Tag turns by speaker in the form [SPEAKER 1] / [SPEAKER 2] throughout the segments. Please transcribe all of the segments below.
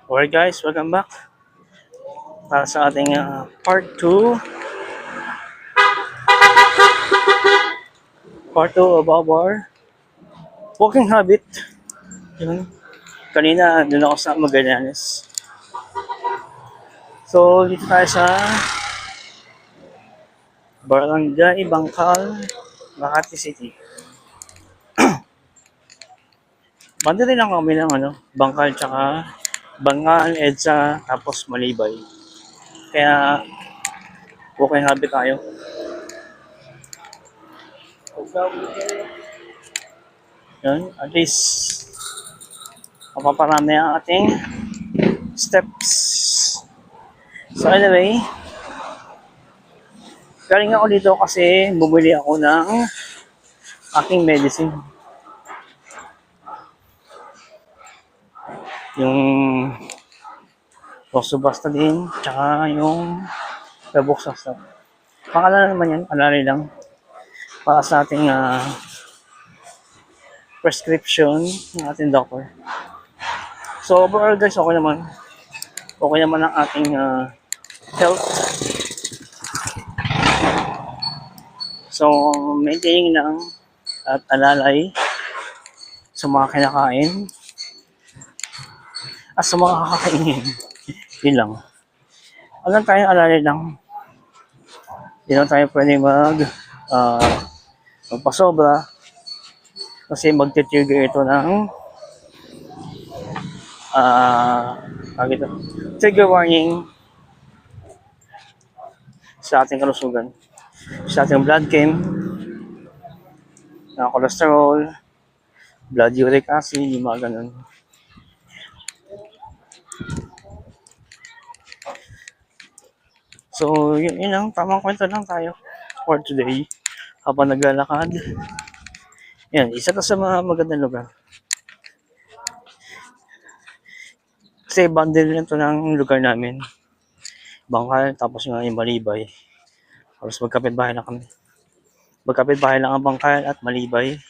[SPEAKER 1] Alright guys, welcome back para sa ating part 2 of our walking habit. Yun. Kanina, dun ako sa Magallanes. So, dito tayo sa Barangay Bangkal, Makati City. Banda rin lang kami ng Bangkal tsaka Bangal, EDSA, tapos Malibay. Kaya, walking habit tayo. Yun, at least, mapaparami ang ating steps. So anyway, galing ako dito kasi bumili ako ng aking medicine. Yung Roxabastadine, tsaka yung Lavoxazine. Pangalan naman yan, alari lang. Para sa ating prescription ng ating doctor. So overall guys, okay naman. Okay naman ang ating health. So maintaining lang at alalay sa mga kinakain at sa mga kakakainin. Yun lang. Alam tayong alalay lang. Hindi lang tayo pwede magpasobra kasi magti-trigger ito ng trigger warning sa ating kalusugan, sa ating blood chem, cholesterol, blood uric acid, yung mga ganun. So, yun lang, tamang kwento lang tayo for today habang naglalakad. Yan, isa to sa mga magandang lugar. Kasi bundle lang to ng lugar namin. Bangkal, tapos nga yung Malibay. Tapos magkapit-bahay lang kami. Magkapit-bahay lang ang Bangkal at Malibay.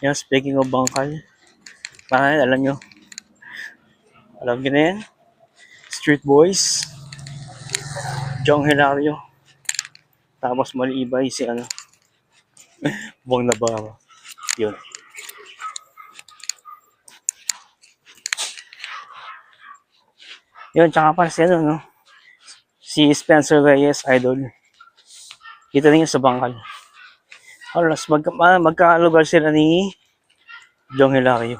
[SPEAKER 1] Yan, speaking of Bangkal, alam nyo na yan? Street Boys, Jong Hilario, tapos Malibay si Buwang Navarro. Yun. Yun, tsaka pa si Spencer Reyes, idol. Dito rin yun sa Bangkal. Halos magkalugar sila ni Jong Hilario.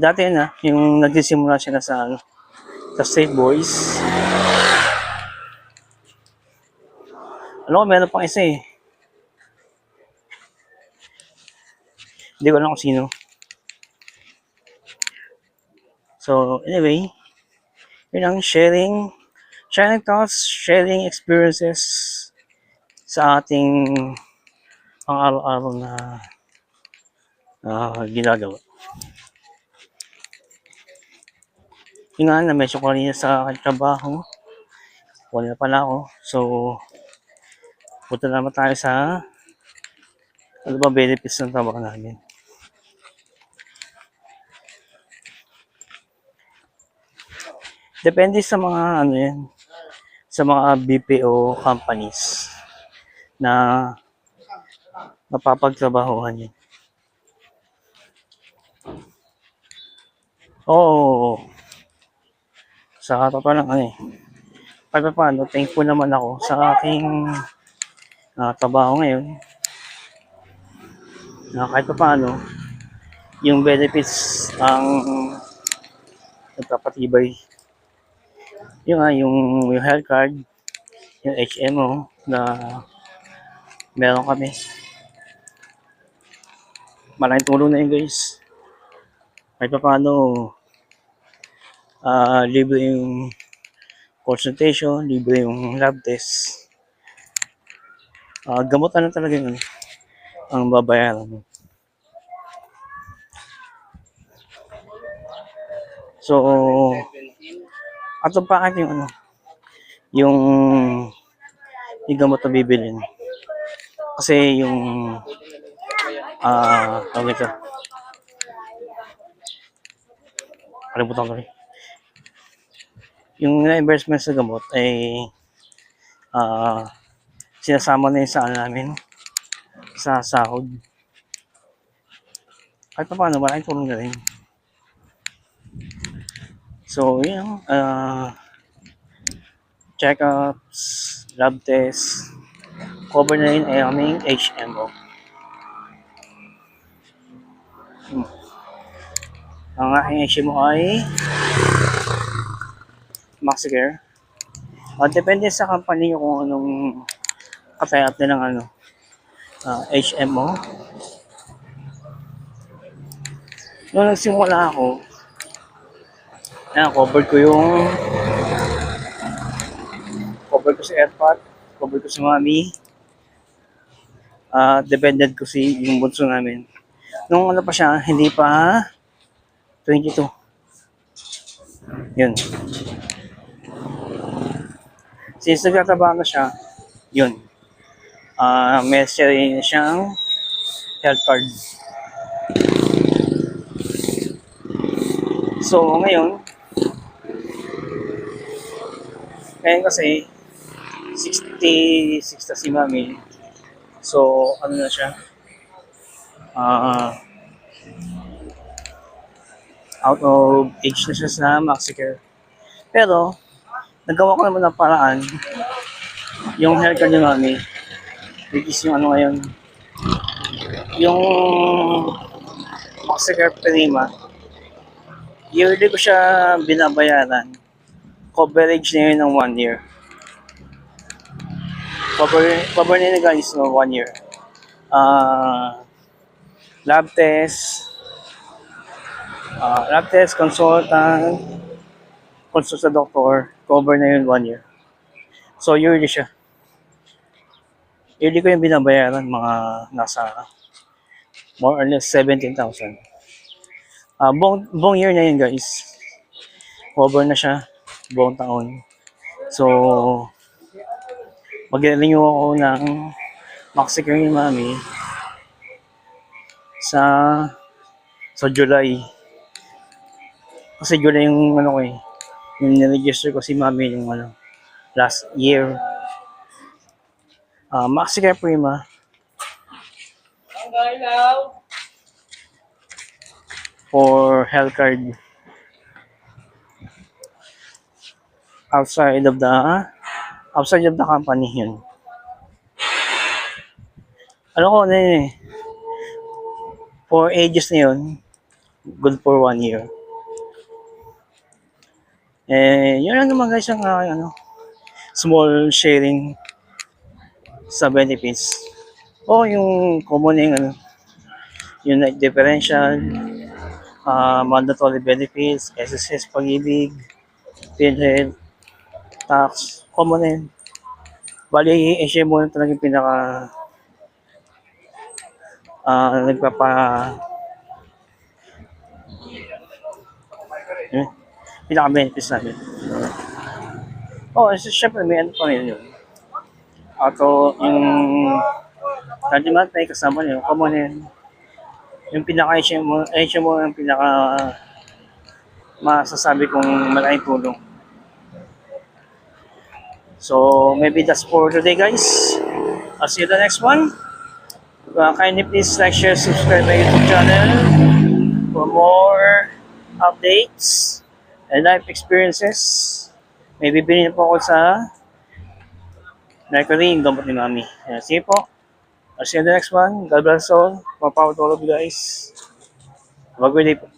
[SPEAKER 1] Dati yung nagsisimula sila sa Street Boys. Meron pang isa eh. Hindi ko alam kung sino. So, anyway, yun ang sharing thoughts, sharing experiences sa ating pang-araw-araw na ginagawa. Yun nga, na-mention ko rin sa trabaho. Wala pala ako. So, punta naman tayo sa benefits ng trabaho namin. Depende sa mga sa mga BPO companies na mapapagtrabahuhan yun. Oo. Sa totoo lang kahit paano, thankful naman ako sa aking trabaho ngayon. Kahit paano, yung benefits ang nagpapatibay. Yung health card, yung HMO na meron kami. Malaking tulong na yun guys. Kahit paano, libre yung consultation, libre yung lab test. Gamot talaga yun ang babayaran mo. So, ato pa yung gamot na bibilin. Kasi yung Kalimutan ko rin. Yung reimbursement sa gamot ay sinasama na yun sa ano namin, sa sahod. Kahit pa paano, malaking tulong na rin. So, yun, check-ups, lab tests, cover na rin ay aming HMO. Ang aking HMO ay MaxiCare. Depende sa company kung anong katayap nilang ano, HMO. Nung nagsimula ako, cover ko si Airpot, cover ko si Mami, dependent ko si yung bunso namin. Nung ano pa siya, hindi pa 22. Yun. Since nagtatrabaho na siya, yun. May sarili na siyang health card. So, ngayon kasi 66 na si Mami. So, ano na siya? Out of age na siya sa MaxiCare. Pero, nagawa ko naman ng paraan yung health card ni Mami. Which is yung ano ngayon. Yung MaxiCare Prima. Yearly ko siya binabayaran. Coverage na yun ng 1 year. Cover na yun guys ng 1 year. Lab test, consultant, consult sa doktor, cover na yun 1 year. So yearly siya. Yearly ko yung binabayaran, mga nasa more or less 17,000. Buong year na yun guys. Cover na siya, buong taon. So, mag-renew ako ng MaxiCare ni Mami sa July. Kasi July yung ano ko yung niregister ko si Mami yung last year. MaxiCare Prima. For health card outside of the company yun. Ano ko na yun for ages na yun, good for 1 year. Yun lang naman guys ang small sharing sa benefits. Yung common yung differential, mandatory benefits, SSS, Pag-ibig, PhilHealth, tax, common na yun. Bali, HMO na talaga yung pinaka-benefits namin. Siyempre may ano pa rin yun. Yung Radimat may kasama yun, common yun. Yung pinaka-HMO yung masasabi kong malaking tulong. So, maybe that's for today guys. I'll see you the next one. Kindly please like, share, subscribe my YouTube channel for more updates and life experiences. Maybe bilhin po ako sa Mercury, yung gamot ni Mami. See you po. I'll see you the next one. God bless all. More power to all of you guys. Have a good day po.